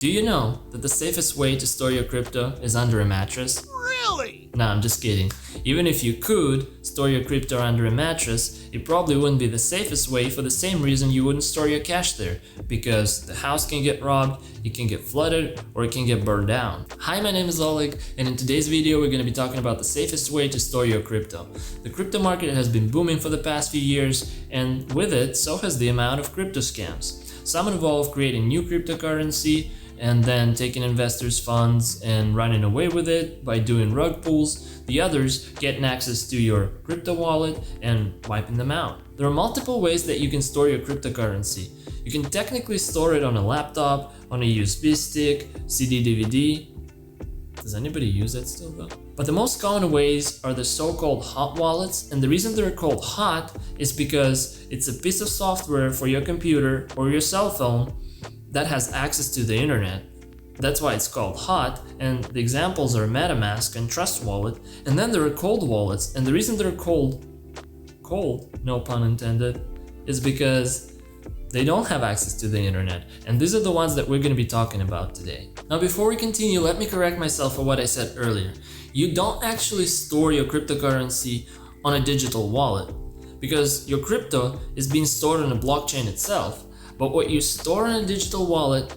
Do you know that the safest way to store your crypto is under a mattress? Really? Nah, I'm just kidding. Even if you could store your crypto under a mattress, it probably wouldn't be the safest way for the same reason you wouldn't store your cash there, because the house can get robbed, it can get flooded, or it can get burned down. Hi, my name is Oleg, and in today's video we're going to be talking about the safest way to store your crypto. The crypto market has been booming for the past few years, and with it, so has the amount of crypto scams. Some involve creating new cryptocurrency and then taking investors' funds and running away with it by doing rug pulls. The others getting access to your crypto wallet and wiping them out. There are multiple ways that you can store your cryptocurrency. You can technically store it on a laptop, on a USB stick, CD, DVD. Does anybody use that still though? But the most common ways are the so-called hot wallets, and the reason they're called hot is because it's a piece of software for your computer or your cell phone that has access to the internet. That's why it's called hot, and the examples are MetaMask and Trust Wallet. And then there are cold wallets, and the reason they're cold, no pun intended, is because they don't have access to the internet, and these are the ones that we're going to be talking about today. Now before we continue, let me correct myself for what I said earlier. You don't actually store your cryptocurrency on a digital wallet, because your crypto is being stored on a blockchain itself. But what you store in a digital wallet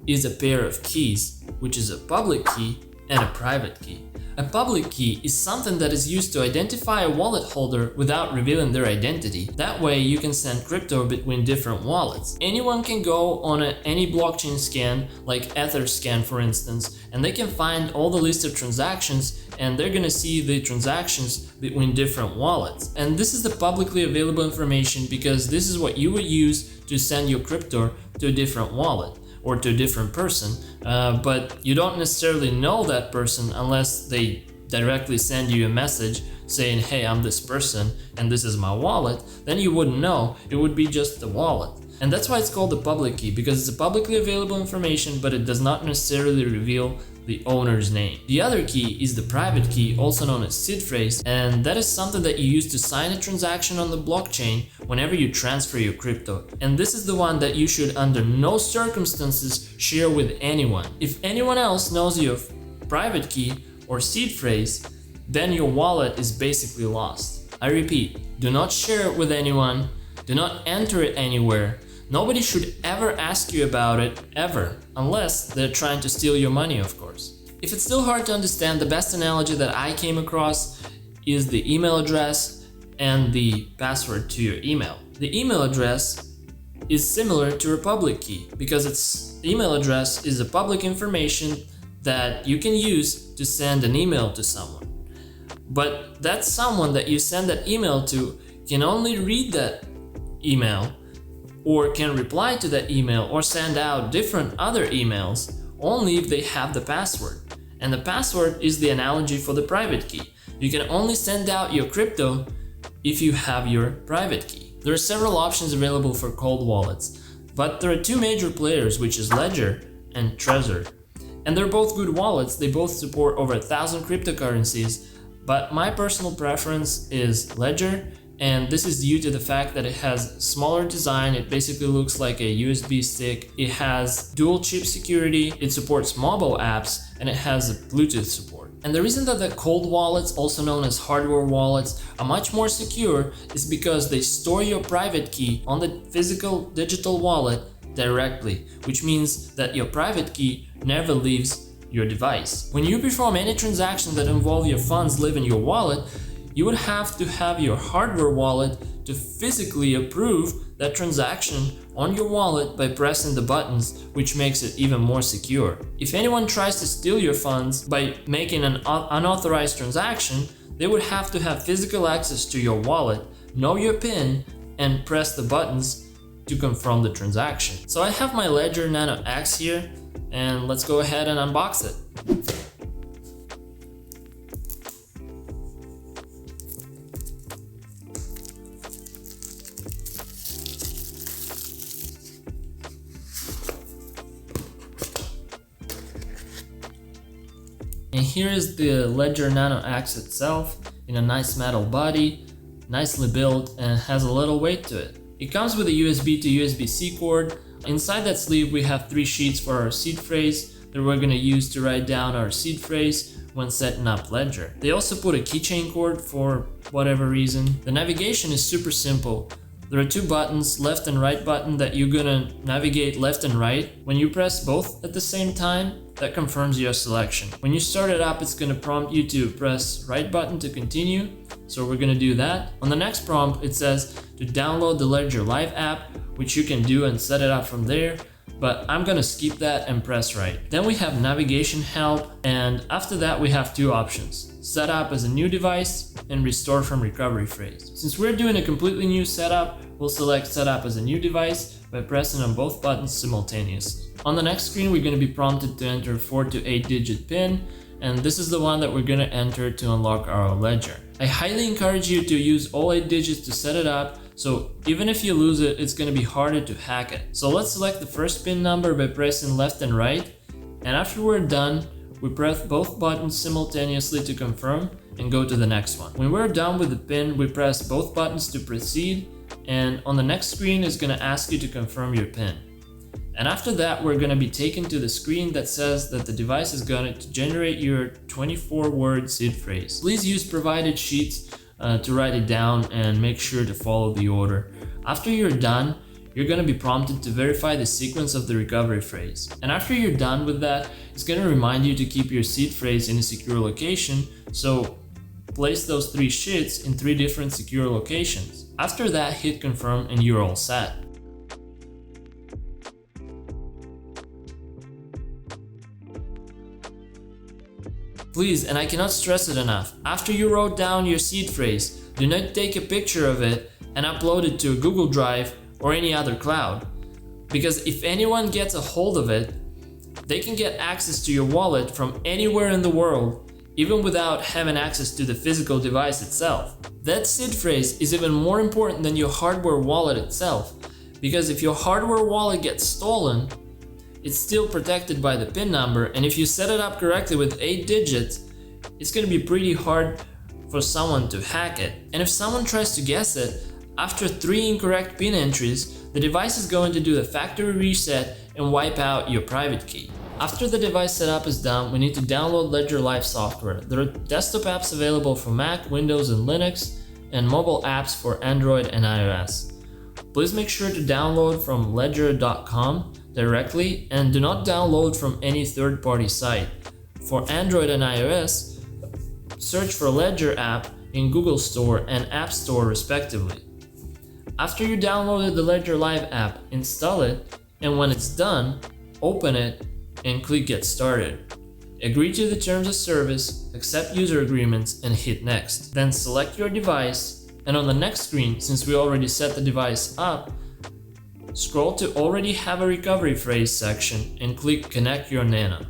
is a pair of keys, which is a public key and a private key. A public key is something that is used to identify a wallet holder without revealing their identity. That way you can send crypto between different wallets. Anyone can go on any blockchain scan, like Etherscan for instance, and they can find all the list of transactions, and they're gonna see the transactions between different wallets. And this is the publicly available information because this is what you would use to send your crypto to a different wallet or to a different person, but you don't necessarily know that person unless they directly send you a message saying, hey, I'm this person and this is my wallet. Then you wouldn't know, it would be just the wallet. And that's why it's called the public key, because it's a publicly available information, but it does not necessarily reveal the owner's name. The other key is the private key, also known as seed phrase, and that is something that you use to sign a transaction on the blockchain whenever you transfer your crypto. And this is the one that you should under no circumstances share with anyone. If anyone else knows your private key or seed phrase, then your wallet is basically lost. I repeat, do not share it with anyone, do not enter it anywhere. Nobody should ever ask you about it, ever, unless they're trying to steal your money, of course. If it's still hard to understand, the best analogy that I came across is the email address and the password to your email. The email address is similar to a public key because its email address is a public information that you can use to send an email to someone. But that someone that you send that email to can only read that email or can reply to that email or send out different other emails only if they have the password. And the password is the analogy for the private key. You can only send out your crypto if you have your private key. There are several options available for cold wallets, but there are two major players, which is Ledger and Trezor. And they're both good wallets, they both support over 1,000 cryptocurrencies, but my personal preference is Ledger. And this is due to the fact that it has smaller design, it basically looks like a USB stick, it has dual chip security, it supports mobile apps, and it has Bluetooth support. And the reason that the cold wallets, also known as hardware wallets, are much more secure is because they store your private key on the physical digital wallet directly, which means that your private key never leaves your device. When you perform any transaction that involve your funds leaving your wallet, you would have to have your hardware wallet to physically approve that transaction on your wallet by pressing the buttons, which makes it even more secure. If anyone tries to steal your funds by making an unauthorized transaction, they would have to have physical access to your wallet, know your PIN, and press the buttons to confirm the transaction. So I have my Ledger Nano X here, and let's go ahead and unbox it. And here is the Ledger Nano X itself in a nice metal body, nicely built, and has a little weight to it. It comes with a USB to USB-C cord, Inside that sleeve we have 3 sheets for our seed phrase that we're going to use to write down our seed phrase when setting up Ledger. They also put a keychain cord for whatever reason. The navigation is super simple. There are 2 buttons, left and right button, that you're gonna navigate left and right. When you press both at the same time, that confirms your selection. When you start it up, it's gonna prompt you to press right button to continue. So we're gonna do that. On the next prompt, it says to download the Ledger Live app, which you can do and set it up from there. But I'm gonna skip that and press right. Then we have navigation help, and after that we have 2 options: set up as a new device and restore from recovery phrase. Since we're doing a completely new setup, we'll select set up as a new device by pressing on both buttons simultaneously. On the next screen we're going to be prompted to enter 4 to 8 digit PIN, and this is the one that we're going to enter to unlock our Ledger. I highly encourage you to use all 8 digits to set it up, so even if you lose it, it's going to be harder to hack it. So let's select the first PIN number by pressing left and right, and after we're done, we press both buttons simultaneously to confirm and go to the next one. When we're done with the PIN, we press both buttons to proceed, and on the next screen is going to ask you to confirm your PIN. And after that, we're going to be taken to the screen that says that the device is going to generate your 24-word seed phrase. Please use provided sheets to write it down and make sure to follow the order. After you're done, you're going to be prompted to verify the sequence of the recovery phrase. And after you're done with that, it's going to remind you to keep your seed phrase in a secure location, so place those 3 sheets in 3 different secure locations. After that, hit confirm and you're all set. Please, and I cannot stress it enough, after you wrote down your seed phrase, do not take a picture of it and upload it to a Google Drive or any other cloud. Because if anyone gets a hold of it, they can get access to your wallet from anywhere in the world, even without having access to the physical device itself. That seed phrase is even more important than your hardware wallet itself, because if your hardware wallet gets stolen, it's still protected by the PIN number, and if you set it up correctly with 8 digits, it's going to be pretty hard for someone to hack it. And if someone tries to guess it, after 3 incorrect PIN entries, the device is going to do a factory reset and wipe out your private key. After the device setup is done, we need to download Ledger Live software. There are desktop apps available for Mac, Windows and Linux, and mobile apps for Android and iOS. Please make sure to download from ledger.com directly and do not download from any third-party site. For Android and iOS, search for Ledger app in Google Store and App Store respectively. After you downloaded the Ledger Live app, install it, and when it's done, open it and click Get Started. Agree to the terms of service, accept user agreements, and hit Next. Then select your device, and on the next screen, since we already set the device up, scroll to Already Have a Recovery Phrase section and click Connect Your Nano.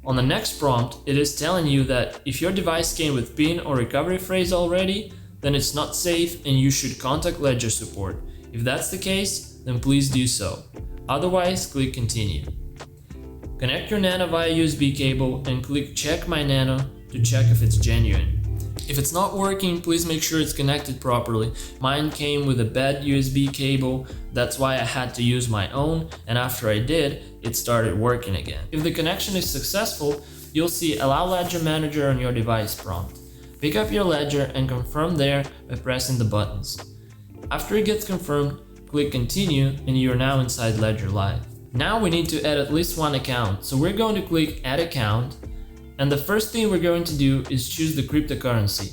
On the next prompt, it is telling you that if your device came with PIN or recovery phrase already, then it's not safe and you should contact Ledger support. If that's the case, then please do so. Otherwise, click Continue. Connect your Nano via USB cable and click Check My Nano to check if it's genuine. If it's not working, please make sure it's connected properly. Mine came with a bad USB cable, that's why I had to use my own, and after I did, it started working again. If the connection is successful, you'll see Allow Ledger Manager on your device prompt. Pick up your Ledger and confirm there by pressing the buttons. After it gets confirmed, click Continue and you're now inside Ledger Live. Now we need to add at least one account, so we're going to click Add Account, and the first thing we're going to do is choose the cryptocurrency.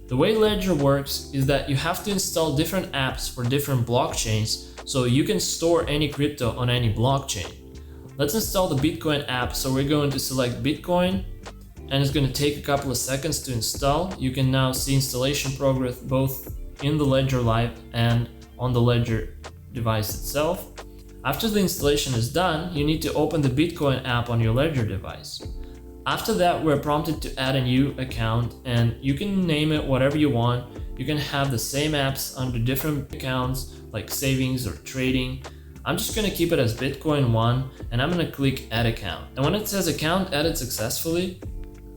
The way Ledger works is that you have to install different apps for different blockchains so you can store any crypto on any blockchain. Let's install the Bitcoin app, so we're going to select Bitcoin, and it's going to take a couple of seconds to install. You can now see installation progress both in the Ledger Live and on the Ledger device itself. After the installation is done, you need to open the Bitcoin app on your Ledger device. After that, we're prompted to add a new account, and you can name it whatever you want. You can have the same apps under different accounts like savings or trading. I'm just going to keep it as Bitcoin 1, and I'm going to click Add Account. And when it says account added successfully,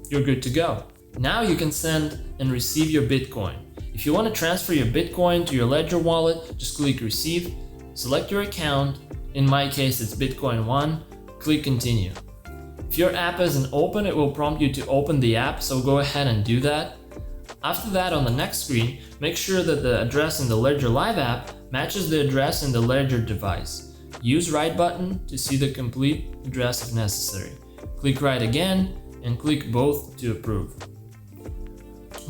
you're good to go. Now you can send and receive your Bitcoin. If you want to transfer your Bitcoin to your Ledger wallet, just click Receive, select your account, in my case it's Bitcoin 1, click continue. If your app isn't open, it will prompt you to open the app, so go ahead and do that. After that, on the next screen, make sure that the address in the Ledger Live app matches the address in the Ledger device. Use Write button to see the complete address if necessary. Click Write again and click both to approve.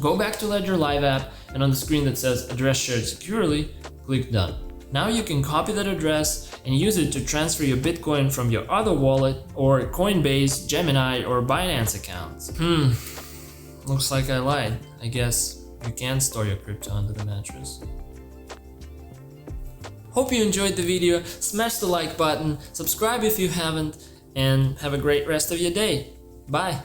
Go back to Ledger Live app and on the screen that says Address Shared Securely, click Done. Now you can copy that address and use it to transfer your Bitcoin from your other wallet or Coinbase, Gemini, or Binance accounts. Looks like I lied. I guess you can store your crypto under the mattress. Hope you enjoyed the video, smash the like button, subscribe if you haven't, and have a great rest of your day. Bye!